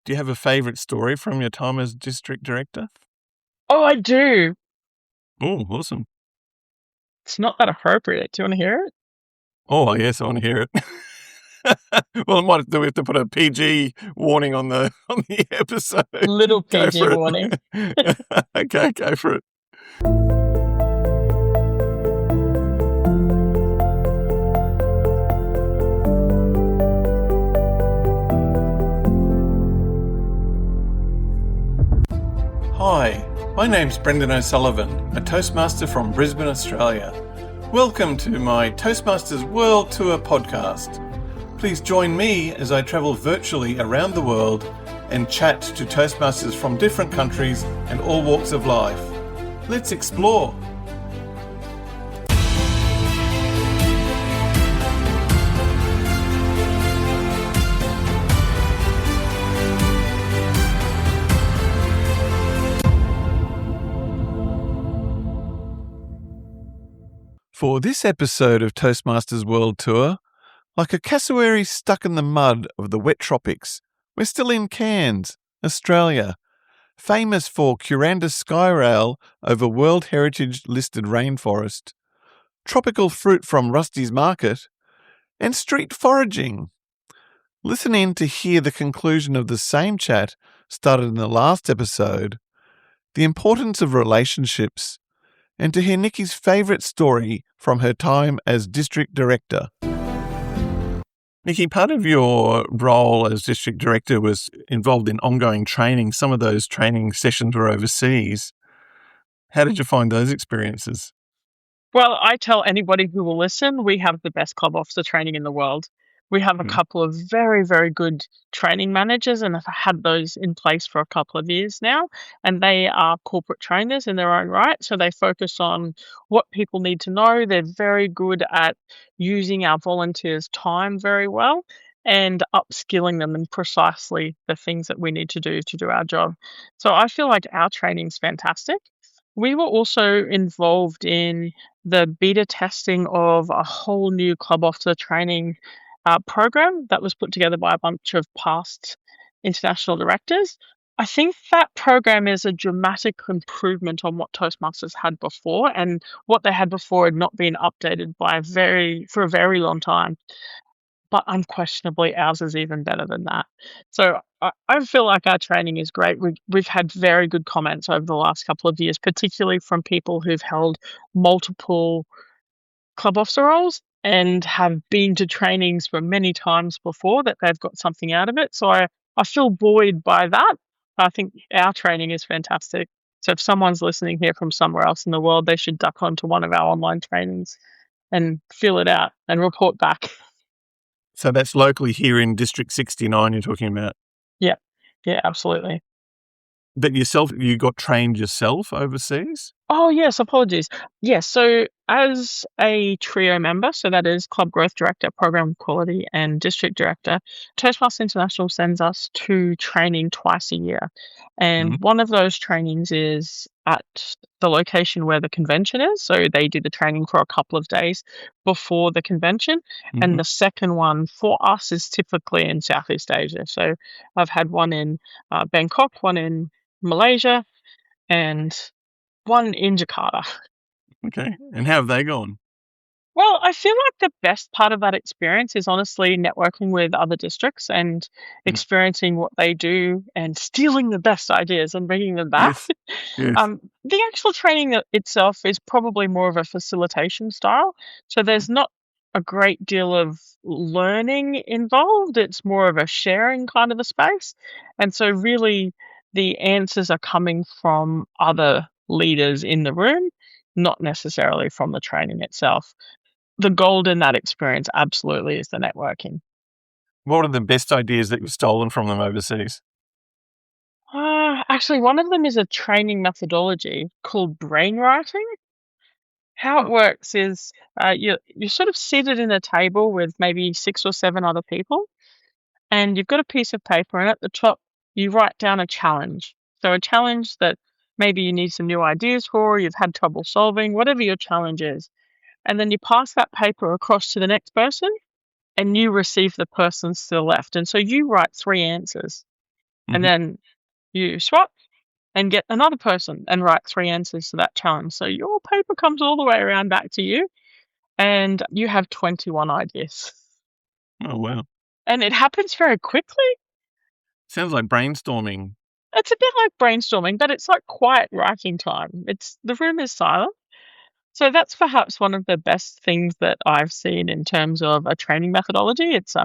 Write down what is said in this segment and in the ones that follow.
Do you have a favourite story from your time as district director? Oh, I do. Oh, awesome. It's not that appropriate. Do you want to hear it? Oh, yes, I want to hear it. Well, we have to put a PG warning on the episode. Little Go PG for it. warning. Okay, go for it. Hi, my name's Brendan O'Sullivan, a Toastmaster from Brisbane, Australia. Welcome to my Toastmasters World Tour podcast. Please join me as I travel virtually around the world and chat to Toastmasters from different countries and all walks of life. Let's explore. For this episode of Toastmasters World Tour, like a cassowary stuck in the mud of the wet tropics, we're still in Cairns, Australia, famous for Kuranda Sky Rail over World Heritage listed rainforest, tropical fruit from Rusty's Market, and street foraging. Listen in to hear the conclusion of the same chat started in the last episode, the importance of relationships, and to hear Nicky's favourite story from her time as District Director. Nicky, part of your role as District Director was involved in ongoing training. Some of those training sessions were overseas. How did you find those experiences? Well, I tell anybody who will listen, we have the best club officer training in the world. We have a couple of very, very good training managers and have had those in place for a couple of years now. And they are corporate trainers in their own right. So they focus on what people need to know. They're very good at using our volunteers' time very well and upskilling them in precisely the things that we need to do our job. So I feel like our training's fantastic. We were also involved in the beta testing of a whole new club officer training program that was put together by a bunch of past international directors. I think that program is a dramatic improvement on what Toastmasters had before, and what they had before had not been updated for a very long time. But unquestionably, ours is even better than that. So I feel like our training is great. We've had very good comments over the last couple of years, particularly from people who've held multiple club officer roles and have been to trainings for many times before, that they've got something out of it. So I feel buoyed by that. I think our training is fantastic. So if someone's listening here from somewhere else in the world, they should duck onto one of our online trainings and fill it out and report back. So that's locally here in District 69 you're talking about? Yeah, absolutely. But yourself, you got trained yourself overseas? Oh, yes, apologies. Yes, so as a trio member, so that is Club Growth Director, Program Quality, and District Director, Toastmasters International sends us to training twice a year. And one of those trainings is at the location where the convention is. So they do the training for a couple of days before the convention. And the second one for us is typically in Southeast Asia. So I've had one in Bangkok, one in Malaysia, and one in Jakarta. Okay. And how have they gone? Well, I feel like the best part of that experience is honestly networking with other districts and experiencing what they do and stealing the best ideas and bringing them back. Yes. The actual training itself is probably more of a facilitation style. So there's not a great deal of learning involved. It's more of a sharing kind of a space. And so really the answers are coming from other leaders in the room, not necessarily from the training itself. The gold in that experience absolutely is the networking. What are the best ideas that you've stolen from them overseas? Actually, one of them is a training methodology called brainwriting. How it works is you're sort of seated in a table with maybe 6 or 7 other people, and you've got a piece of paper, and at the top you write down a challenge. So a challenge that maybe you need some new ideas for, you've had trouble solving, whatever your challenge is. And then you pass that paper across to the next person and you receive the person's still left. And so you write 3 answers. And then you swap and get another person and write 3 answers to that challenge. So your paper comes all the way around back to you, and you have 21 ideas. Oh, wow. And it happens very quickly. Sounds like brainstorming. It's a bit like brainstorming, but it's like quiet writing time. The room is silent. So that's perhaps one of the best things that I've seen in terms of a training methodology. It's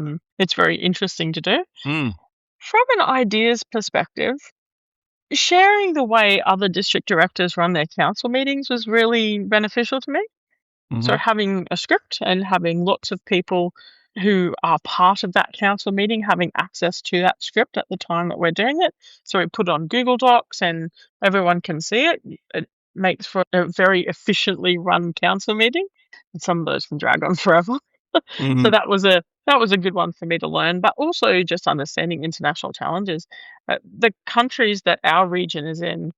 very interesting to do. Mm. From an ideas perspective, sharing the way other district directors run their council meetings was really beneficial to me. So having a script and having lots of people who are part of that council meeting having access to that script at the time that we're doing it. So we put it on Google Docs and everyone can see it. It makes for a very efficiently run council meeting. And some of those can drag on forever. So that was a good one for me to learn, but also just understanding international challenges. The countries that our region is in,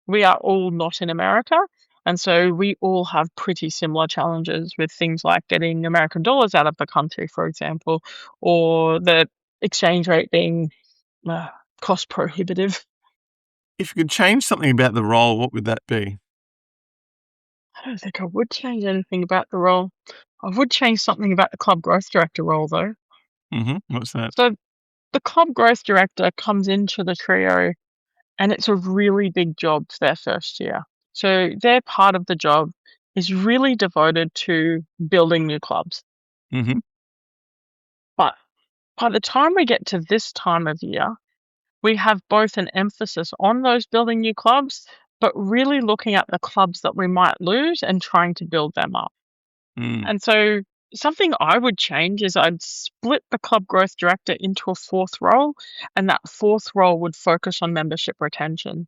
we are all not in America. And so we all have pretty similar challenges with things like getting American dollars out of the country, for example, or the exchange rate being cost prohibitive. If you could change something about the role, what would that be? I don't think I would change anything about the role. I would change something about the club growth director role, though. What's that? So the club growth director comes into the trio, and it's a really big job for their first year. So their part of the job is really devoted to building new clubs. But by the time we get to this time of year, we have both an emphasis on those building new clubs, but really looking at the clubs that we might lose and trying to build them up. And so something I would change is I'd split the club growth director into a fourth role, and that fourth role would focus on membership retention.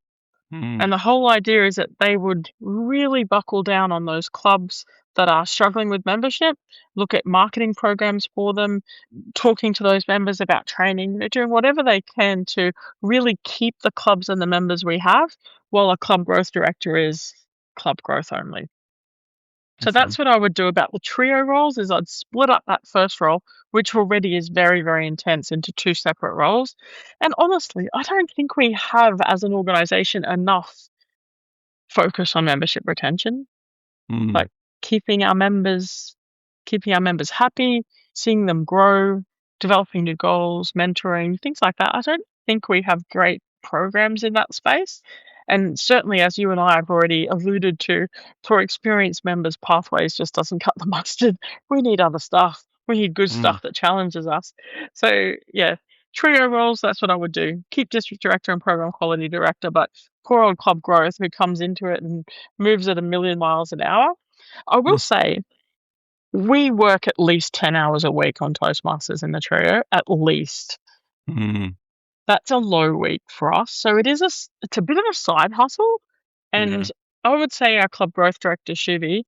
And the whole idea is that they would really buckle down on those clubs that are struggling with membership, look at marketing programs for them, talking to those members about training, doing whatever they can to really keep the clubs and the members we have, while a club growth director is club growth only. So that's what I would do about the trio roles, is I'd split up that first role, which already is very, very intense, into 2 separate roles. And honestly, I don't think we have, as an organization, enough focus on membership retention. Like keeping our members happy, seeing them grow, developing new goals, mentoring, things like that. I don't think we have great programs in that space. And certainly, as you and I have already alluded to, for experienced members, Pathways just doesn't cut the mustard. We need other stuff. We need good stuff that challenges us. So, yeah, trio roles, that's what I would do. Keep district director and program quality director, but poor old club growth who comes into it and moves at 1,000,000 miles an hour. I will say, we work at least 10 hours a week on Toastmasters in the trio, at least. That's a low week for us. So it's a bit of a side hustle. And I would say our club growth director, Shuvi,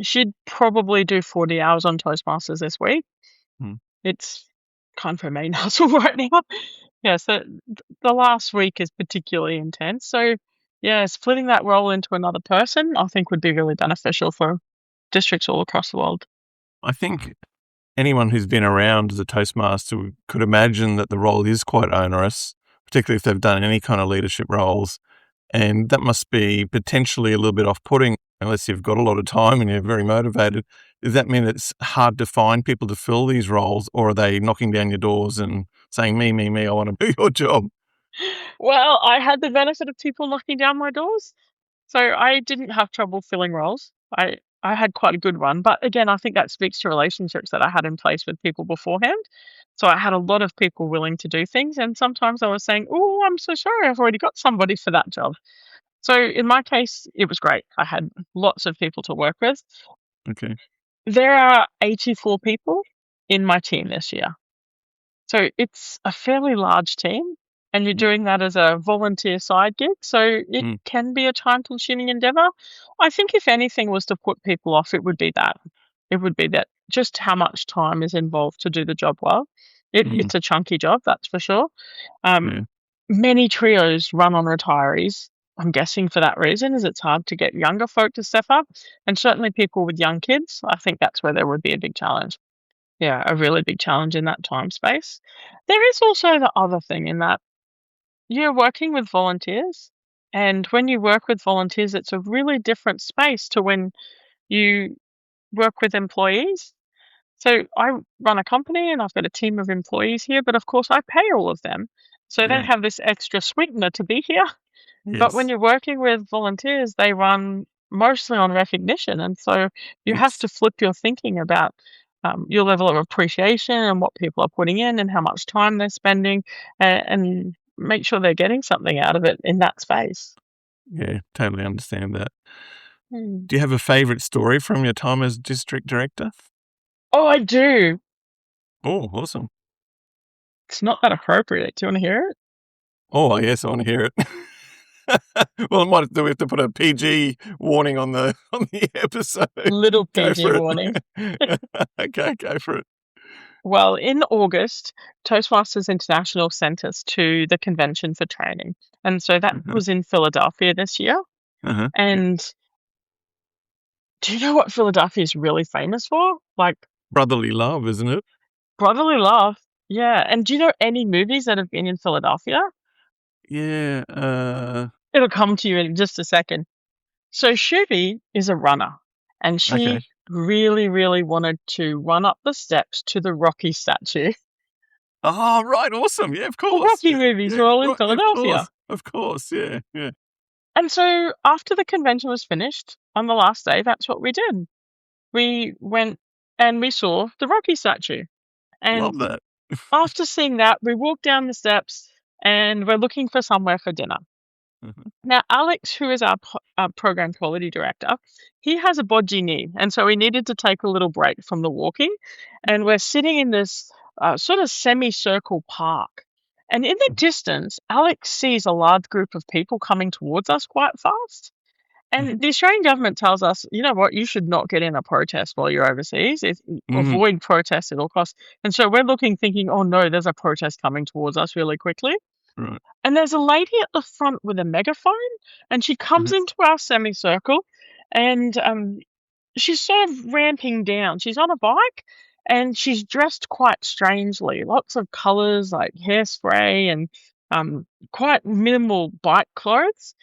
she'd probably do 40 hours on Toastmasters this week. It's kind of her main hustle right now. Yeah, so the last week is particularly intense. So, yeah, splitting that role into another person, I think, would be really beneficial for districts all across the world. I think anyone who's been around as a Toastmaster could imagine that the role is quite onerous, particularly if they've done any kind of leadership roles. And that must be potentially a little bit off-putting unless you've got a lot of time and you're very motivated. Does that mean it's hard to find people to fill these roles, or are they knocking down your doors and saying, me, I want to do your job? Well, I had the benefit of people knocking down my doors. So I didn't have trouble filling roles. I had quite a good one. But again, I think that speaks to relationships that I had in place with people beforehand. So I had a lot of people willing to do things. And sometimes I was saying, oh, I'm so sorry, I've already got somebody for that job. So in my case, it was great. I had lots of people to work with. Okay. There are 84 people in my team this year. So it's a fairly large team. And you're doing that as a volunteer side gig. So it can be a time-consuming endeavor. I think if anything was to put people off, it would be that. It would be that just how much time is involved to do the job well. It's a chunky job, that's for sure. Many trios run on retirees. I'm guessing for that reason, is it's hard to get younger folk to step up. And certainly people with young kids, I think that's where there would be a big challenge. Yeah, a really big challenge in that time space. There is also the other thing in that you're working with volunteers. And when you work with volunteers, it's a really different space to when you work with employees. So I run a company and I've got a team of employees here, but of course I pay all of them. So they Yeah. have this extra sweetener to be here. But when Yes. you're working with volunteers, they run mostly on recognition. And so you have Yes. to flip your thinking about your level of appreciation and what people are putting in and how much time they're spending and make sure they're getting something out of it in that space. Yeah, totally understand that. Hmm. Do you have a favourite story from your time as district director? Oh, I do. Oh, awesome. It's not that appropriate. Do you want to hear it? Oh, yes, I want to hear it. Well, do we have to put a PG warning on the episode? Little Go PG for warning. it. Okay, go for it. Well, in August, Toastmasters International sent us to the convention for training. And so that Uh-huh, was in Philadelphia this year. uh-huh. And do you know what Philadelphia is really famous for? Like Brotherly love, isn't it? brotherly love. Yeah. And do you know any movies that have been in Philadelphia? Yeah, It'll come to you in just a second. So Shubi is a runner, and okay. she really, really wanted to run up the steps to the Rocky statue. Oh, right, awesome. Yeah, of The course. Rocky Yeah, movies yeah, are all in right, yeah, of Philadelphia. course. Of course, yeah, yeah. And so after the convention was finished, on the last day, that's what we did. We went and we saw the Rocky statue. And Love that. after seeing that, we walked down the steps and we're looking for somewhere for dinner. Mhm, Now, Alex, who is our program quality director, he has a bodgy knee. And so we needed to take a little break from the walking. And we're sitting in this sort of semicircle park. And in the mhm, distance, Alex sees a large group of people coming towards us quite fast. mhm, And the Australian government tells us, you know what, you should not get in a protest while you're overseas. mhm, Avoid protests at all costs. And so we're looking, thinking, oh no, there's a protest coming towards us really quickly. right. And there's a lady at the front with a megaphone, and she comes Mhm. into our semicircle, and she's sort of ramping down. She's on a bike, and she's dressed quite strangely. Lots of colours, like hairspray, and quite minimal bike clothes.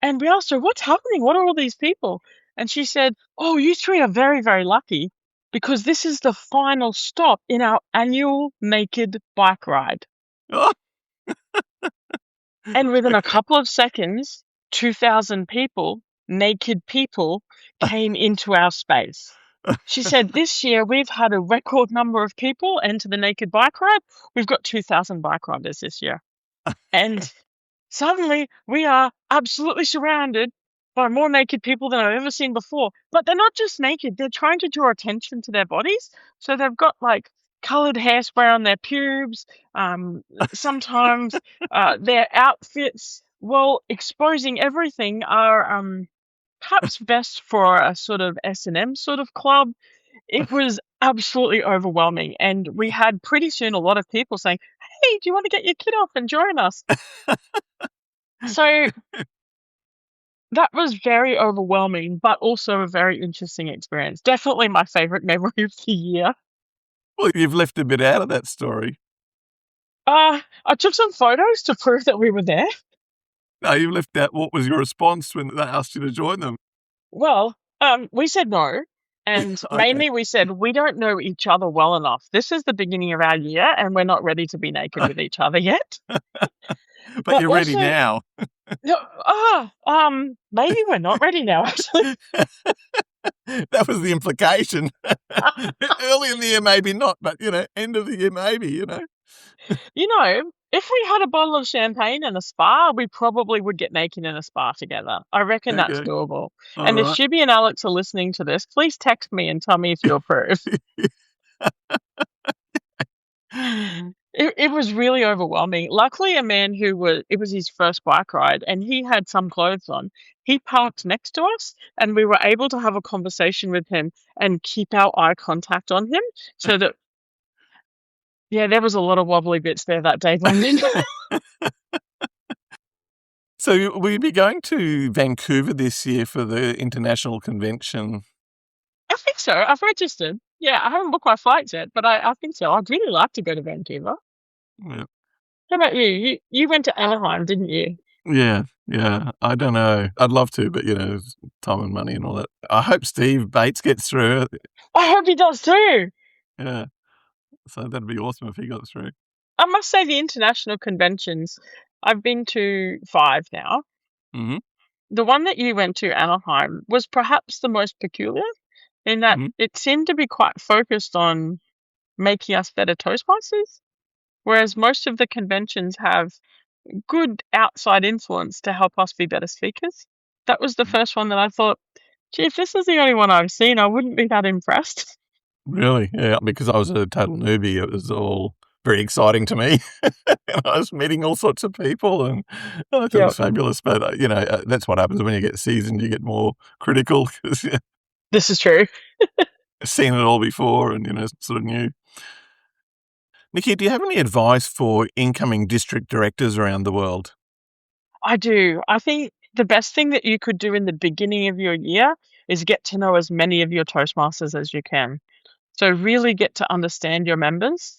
And we asked her, "What's happening? What are all these people?" And she said, "Oh, you three are very, very lucky because this is the final stop in our annual naked bike ride." Oh, And within a couple of seconds, 2,000 people, naked people, came into our space. She said, "This year we've had a record number of people enter the naked bike ride. We've got 2,000 bike riders this year." And suddenly we are absolutely surrounded by more naked people than I've ever seen before. But they're not just naked, they're trying to draw attention to their bodies. So they've got like colored hairspray on their pubes. Sometimes their outfits, well, exposing everything, are perhaps best for a sort of S&M sort of club. It was absolutely overwhelming. And we had pretty soon a lot of people saying, "Hey, do you want to get your kid off and join us?" So that was very overwhelming, but also a very interesting experience. Definitely my favorite memory of the year. well, you've left a bit out of that story. I took some photos to prove that we were there. No, you left out what was your response when they asked you to join them? Well, we said no. And Okay. mainly we said, we don't know each other well enough. This is the beginning of our year and we're not ready to be naked with each other yet. But But you're ready also, now. no, maybe we're not ready now, actually. That was the implication. Early in the year, maybe not, but, end of the year, maybe. You know, if we had a bottle of champagne and a spa, we probably would get naked in a spa together. I reckon that's Okay. doable. All And if right. Shibby and Alex are listening to this, please text me and tell me if you approve. It was really overwhelming. Luckily, a man it was his first bike ride and he had some clothes on. He parked next to us and we were able to have a conversation with him and keep our eye contact on him so that, yeah, there was a lot of wobbly bits there that day, Brendan. So will you be going to Vancouver this year for the international convention? I think so. I've registered. Yeah, I haven't booked my flights yet, but I think so. I'd really like to go to Vancouver. Yeah. How about you? You went to Anaheim, didn't you? Yeah, yeah. I don't know. I'd love to, but it's time and money and all that. I hope Steve Bates gets through. I hope he does too. Yeah. So that'd be awesome if he got through. I must say the international conventions, I've been to 5 now. Mm-hmm. The one that you went to, Anaheim, was perhaps the most peculiar in that Mm-hmm. it seemed to be quite focused on making us better Toastmasters, whereas most of the conventions have good outside influence to help us be better speakers. That was the first one that I thought, gee, if this is the only one I've seen, I wouldn't be that impressed. Really? Yeah, because I was a total newbie. It was all very exciting to me. And I was meeting all sorts of people, and I thought it Yeah, was fabulous. But, that's what happens when you get seasoned. You get more critical because you've this is true. seen it all before and, sort of new. Nicky, do you have any advice for incoming district directors around the world? I do. I think the best thing that you could do in the beginning of your year is get to know as many of your Toastmasters as you can. So really get to understand your members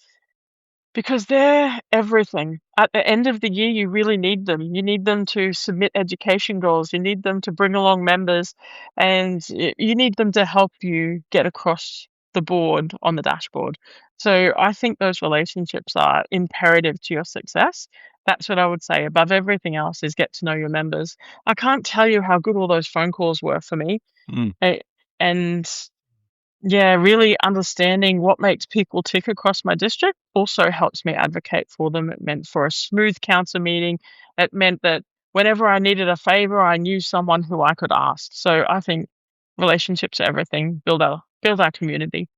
because they're everything. At the end of the year, you really need them. You need them to submit education goals. You need them to bring along members, and you need them to help you get across the board on the dashboard. So I think those relationships are imperative to your success. That's what I would say. Above everything else is get to know your members. I can't tell you how good all those phone calls were for me. Mm, Eh, And yeah, really understanding what makes people tick across my district also helps me advocate for them. It meant for a smooth council meeting. It meant that whenever I needed a favor, I knew someone who I could ask. So I think relationships are everything. Build our community.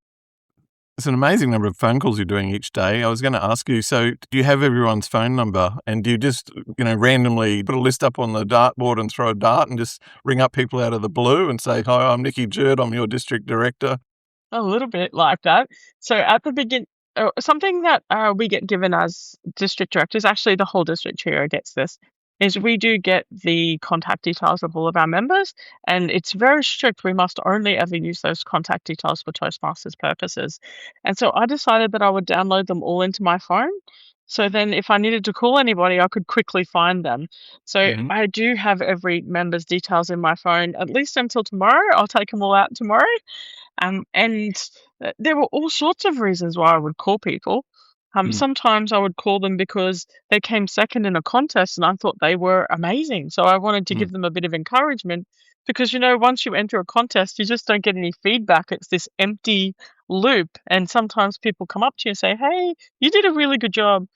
it's an amazing number of phone calls you're doing each day. I was going to ask you, so do you have everyone's phone number, and do you just, randomly put a list up on the dartboard and throw a dart and just ring up people out of the blue and say, "Hi, I'm Nicky Jurd. I'm your district director." A little bit like that. So at the begin, something that we get given as district directors, actually the whole district here gets this, is we do get the contact details of all of our members, and it's very strict. We must only ever use those contact details for Toastmasters purposes. And so I decided that I would download them all into my phone. So then if I needed to call anybody, I could quickly find them. So Mm-hmm. I do have every member's details in my phone, at least until tomorrow. I'll take them all out tomorrow. And there were all sorts of reasons why I would call people. Mm, Sometimes I would call them because they came second in a contest and I thought they were amazing. So I wanted to mm, give them a bit of encouragement because, once you enter a contest, you just don't get any feedback. It's this empty loop. And sometimes people come up to you and say, hey, you did a really good job,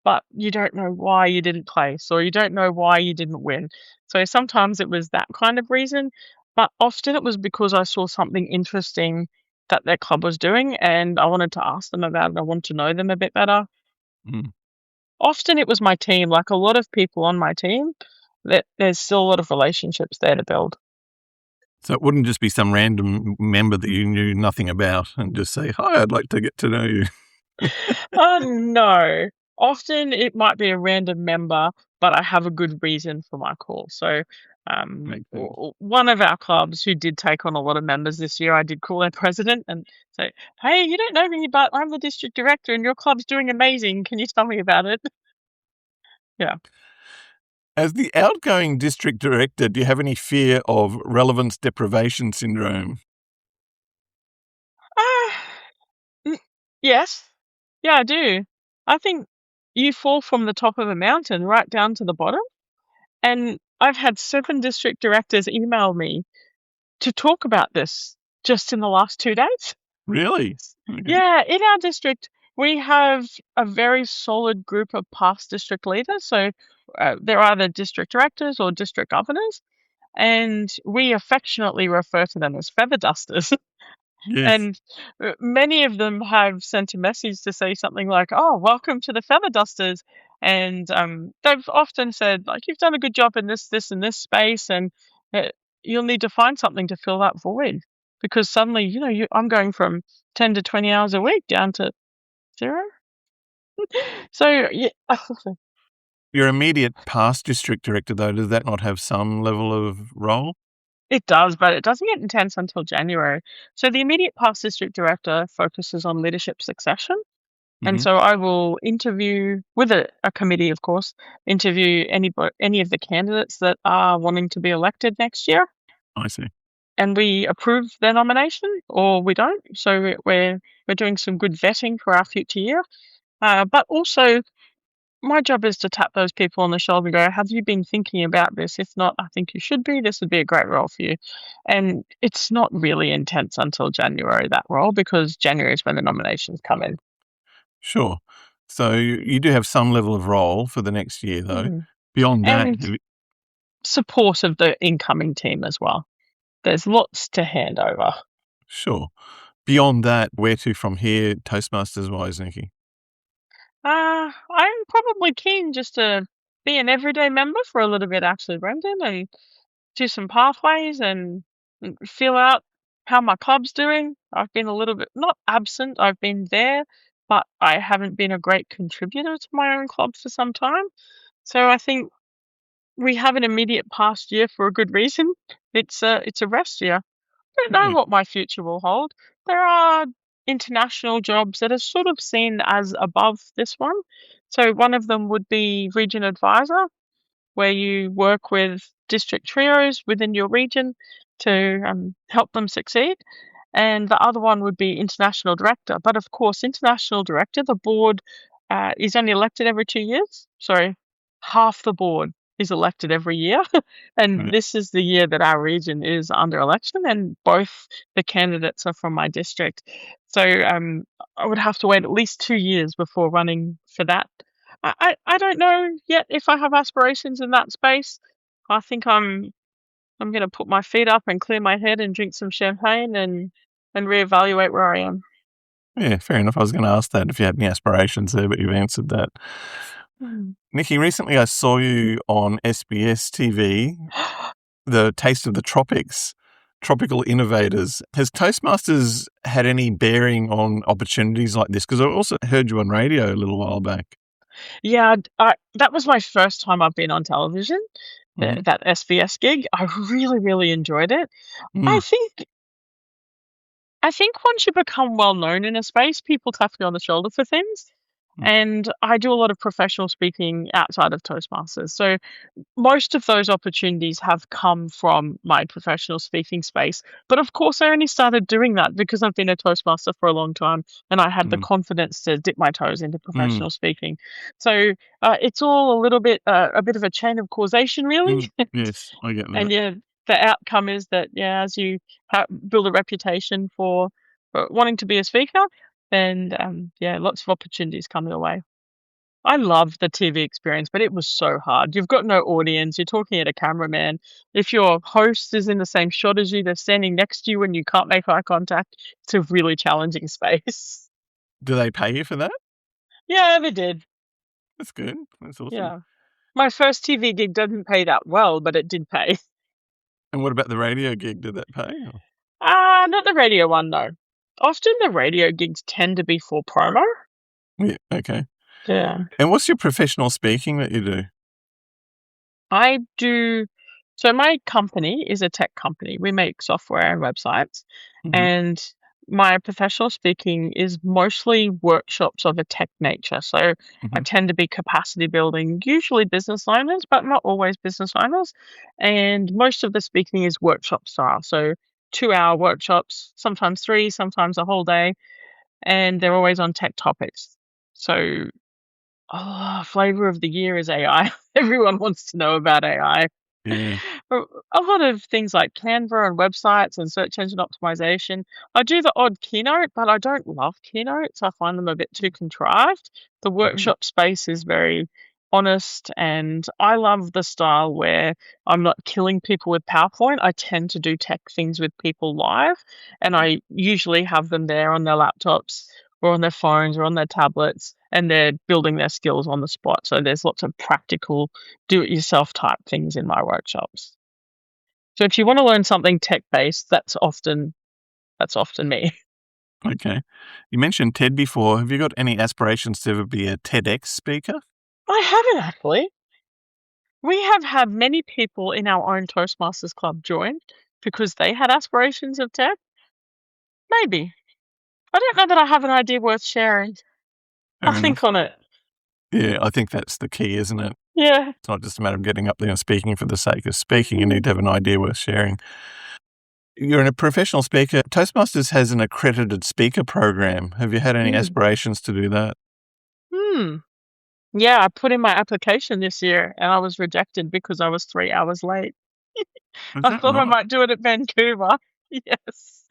but you don't know why you didn't place or you don't know why you didn't win. So sometimes it was that kind of reason. But often it was because I saw something interesting that their club was doing and I wanted to ask them about it. I wanted to know them a bit better. mm. Often it was my team, like a lot of people on my team, that there's still a lot of relationships there to build. So it wouldn't just be some random member that you knew nothing about and just say, "Hi, I'd like to get to know you." Oh, no. Often it might be a random member, but I have a good reason for my call. So, Makes sense. one of our clubs who did take on a lot of members this year, I did call their president and say, hey, you don't know me, but I'm the district director and your club's doing amazing. Can you tell me about it? Yeah. As the outgoing district director, do you have any fear of relevance deprivation syndrome? Ah, mm, yes. Yeah, I do. I think you fall from the top of a mountain right down to the bottom. And I've had 7 district directors email me to talk about this just in the last 2 days. Really? Okay. Yeah, in our district, we have a very solid group of past district leaders. So they're either district directors or district governors, and we affectionately refer to them as feather dusters. Yes. And many of them have sent a message to say something like, "Oh, welcome to the feather dusters," and they've often said like, "You've done a good job in this, and this space, and uh, you'll need to find something to fill that void because suddenly, I'm going from 10 to 20 hours a week down to 0." So yeah, Your immediate past district director, though, does that not have some level of role? it does, but it doesn't get intense until January. So the immediate past district director focuses on leadership succession. And so I will interview with a committee, of course, interview any of the candidates that are wanting to be elected next year, I see. and we approve their nomination or we don't. So we're doing some good vetting for our future year. But also, my job is to tap those people on the shoulder and go, have you been thinking about this? If not, I think you should be. This would be a great role for you. And it's not really intense until January, that role, because January is when the nominations come in. Sure. So you do have some level of role for the next year, though. Beyond that, And support of the incoming team as well. There's lots to hand over. sure. Beyond that, where to from here, Toastmasters-wise, Nicky? I'm probably keen just to be an everyday member for a little bit, actually, Brendan, and do some pathways and feel out how my club's doing. I've been a little bit, not absent, I've been there, but I haven't been a great contributor to my own club for some time. So I think we have an immediate past year for a good reason. It's a rest year. I don't know what my future will hold. There are international jobs that are sort of seen as above this one. So one of them would be region advisor, where you work with district trios within your region to help them succeed. And the other one would be international director. But of course, international director, the board is only elected every 2 years. Sorry, half the board is elected every year. And Right. this is the year that our region is under election, and both the candidates are from my district. So I would have to wait at least 2 years before running for that. I don't know yet if I have aspirations in that space. I think I'm going to put my feet up and clear my head and drink some champagne and reevaluate where I am. Yeah, fair enough. I was going to ask that if you had any aspirations there, but you've answered that. Nicky, recently I saw you on SBS TV, The Taste of the Tropics, Tropical Innovators. Has Toastmasters had any bearing on opportunities like this? Because I also heard you on radio a little while back. Yeah, that was my first time I've been on television, that SBS gig. I really, really enjoyed it. I think once you become well known in a space, people tap you on the shoulder for things. And I do a lot of professional speaking outside of Toastmasters. So most of those opportunities have come from my professional speaking space. But of course, I only started doing that because I've been a Toastmaster for a long time and I had the confidence to dip my toes into professional speaking. So it's all a bit of a chain of causation, really. Yes, I get that. And yeah, the outcome is that, yeah, as you build a reputation for wanting to be a speaker, then yeah, lots of opportunities come your way. I love the TV experience, but it was so hard. You've got no audience. You're talking at a cameraman. If your host is in the same shot as you, they're standing next to you and you can't make eye contact. It's a really challenging space. Do they pay you for that? Yeah, they did. That's good. That's awesome. Yeah. My first TV gig didn't pay that well, but it did pay. And what about the radio gig? Did that pay? Not the radio one, no. Often the radio gigs tend to be for promo. Yeah, okay. Yeah. And what's your professional speaking that you do? I do. So my company is a tech company. We make software and websites. And my professional speaking is mostly workshops of a tech nature. So I tend to be capacity building, usually business owners, but not always business owners. And most of the speaking is workshop style. So 2-hour workshops, sometimes 3, sometimes a whole day. And they're always on tech topics. So flavor of the year is AI. Everyone wants to know about AI. Yeah. A lot of things like Canva and websites and search engine optimization. I do the odd keynote, but I don't love keynotes. I find them a bit too contrived. The workshop space is very honest, and I love the style where I'm not killing people with PowerPoint. I tend to do tech things with people live, and I usually have them there on their laptops or on their phones or on their tablets, and they're building their skills on the spot. So there's lots of practical do-it-yourself type things in my workshops. So if you want to learn something tech-based, that's often me. Okay. You mentioned TED before. Have you got any aspirations to ever be a TEDx speaker? I haven't actually. We have had many people in our own Toastmasters club join because they had aspirations of TED. Maybe. I don't know that I have an idea worth sharing. Fair think on it. Yeah, I think that's the key, isn't it? Yeah. It's not just a matter of getting up there and speaking for the sake of speaking. You need to have an idea worth sharing. You're a professional speaker. Toastmasters has an accredited speaker program. Have you had any aspirations to do that? Yeah, I put in my application this year and I was rejected because I was 3 hours late. Is I that thought I right? might do it at Vancouver. Yes.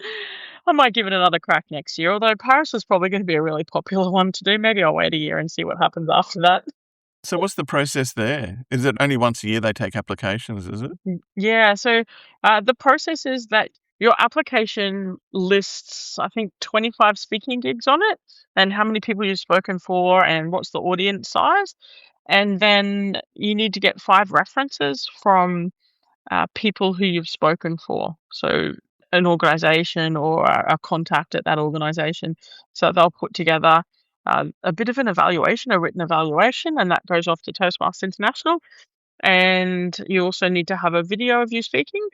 I might give it another crack next year, although Paris is probably going to be a really popular one to do. Maybe I'll wait a year and see what happens after that. So what's the process there? Is it only once a year they take applications, is it? Yeah, so the process is that your application lists, I think, 25 speaking gigs on it and how many people you've spoken for and what's the audience size. And then you need to get 5 references from people who you've spoken for. So an organization or a contact at that organization. So they'll put together a bit of an evaluation, a written evaluation, and that goes off to Toastmasters International. And you also need to have a video of you speaking.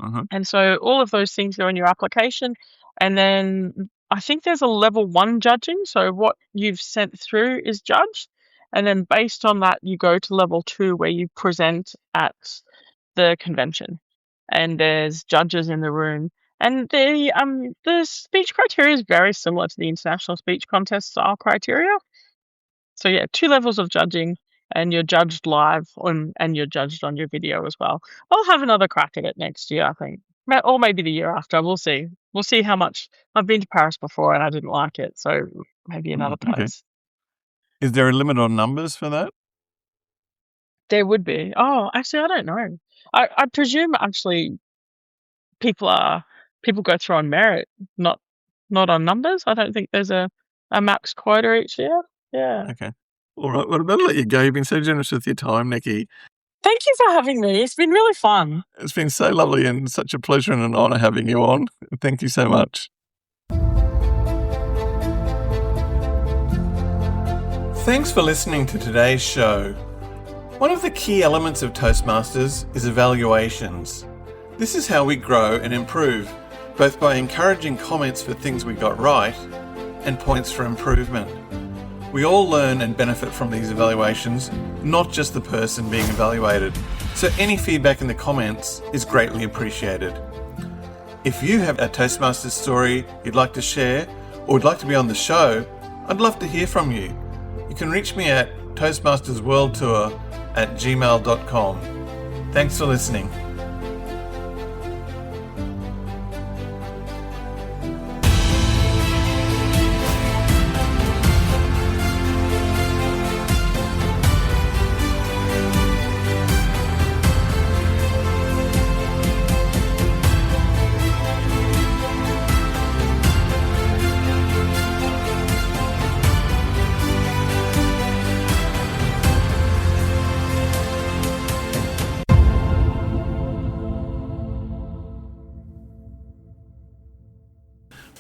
Uh-huh. And so all of those things go in your application. And then I think there's a level 1 judging. So what you've sent through is judged. And then based on that, you go to level 2 where you present at the convention. And there's judges in the room. And the speech criteria is very similar to the international speech contest style criteria. So yeah, 2 levels of judging, and you're judged live and you're judged on your video as well. I'll have another crack at it next year, I think. Or maybe the year after. We'll see. We'll see how much. I've been to Paris before and I didn't like it, so maybe another place. Okay. Is there a limit on numbers for that? There would be. Oh, actually, I don't know. I presume actually people go through on merit, not on numbers. I don't think there's a max quota each year. Yeah. Okay. All right. Well, I better let you go. You've been so generous with your time, Nicky. Thank you for having me. It's been really fun. It's been so lovely and such a pleasure and an honour having you on. Thank you so much. Thanks for listening to today's show. One of the key elements of Toastmasters is evaluations. This is how we grow and improve, both by encouraging comments for things we got right and points for improvement. We all learn and benefit from these evaluations, not just the person being evaluated. So any feedback in the comments is greatly appreciated. If you have a Toastmasters story you'd like to share or would like to be on the show, I'd love to hear from you. You can reach me at toastmastersworldtour@gmail.com. Thanks for listening.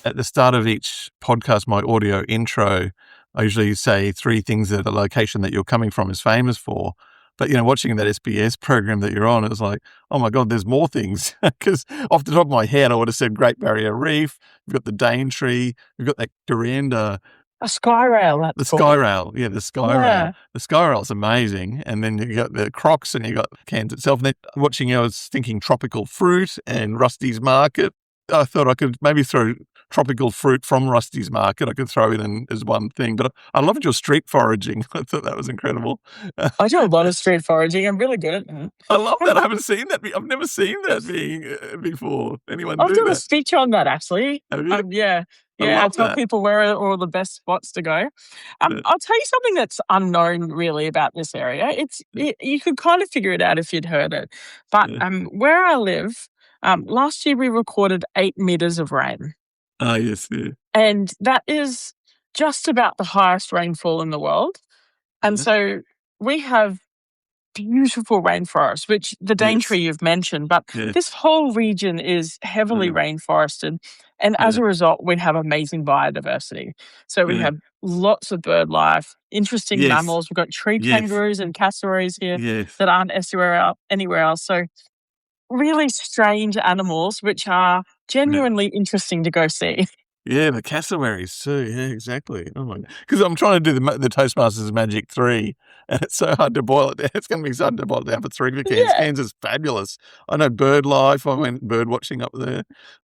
At the start of each podcast, my audio intro, I usually say 3 things that the location that you're coming from is famous for. But, watching that SBS program that you're on, it was like, oh my God, there's more things. Because off the top of my head, I would have said Great Barrier Reef. We've got the Daintree. We've got that Garanda. A sky rail. The sky rail. Yeah, the sky Yeah. rail. The sky rail's amazing. And then you got the Crocs and you got Cairns itself. And then watching, I was thinking tropical fruit and Rusty's Market. I thought I could maybe throw tropical fruit from Rusty's Market. I could throw in as one thing. But I loved your street foraging. I thought that was incredible. I do a lot of street foraging. I'm really good at that. I love that. I haven't seen that. I've never seen that being before. Anyone I'll do do a that? speech on that, actually. Have you? Yeah. I Yeah, I love tell that. people where are all the best spots to go. I'll tell you something that's unknown really about this area. You could kind of figure it out if you'd heard it. But where I live, last year we recorded 8 meters of rain. Ah, yes, yeah. And that is just about the highest rainfall in the world. And so we have beautiful rainforests, which the Daintree you've mentioned, but this whole region is heavily rainforested. And as a result, we have amazing biodiversity. So we have lots of bird life, interesting mammals. We've got tree kangaroos and cassowaries here that aren't anywhere else. So really strange animals, which are genuinely interesting to go see. Yeah, the cassowaries too. Yeah, exactly. Oh my! Because I'm trying to do the Toastmasters Magic 3, and it's so hard to boil it down. It's going to be so hard to boil it down for 3 for Cairns. Yeah. Cairns is fabulous. I know bird life. I went bird watching up there.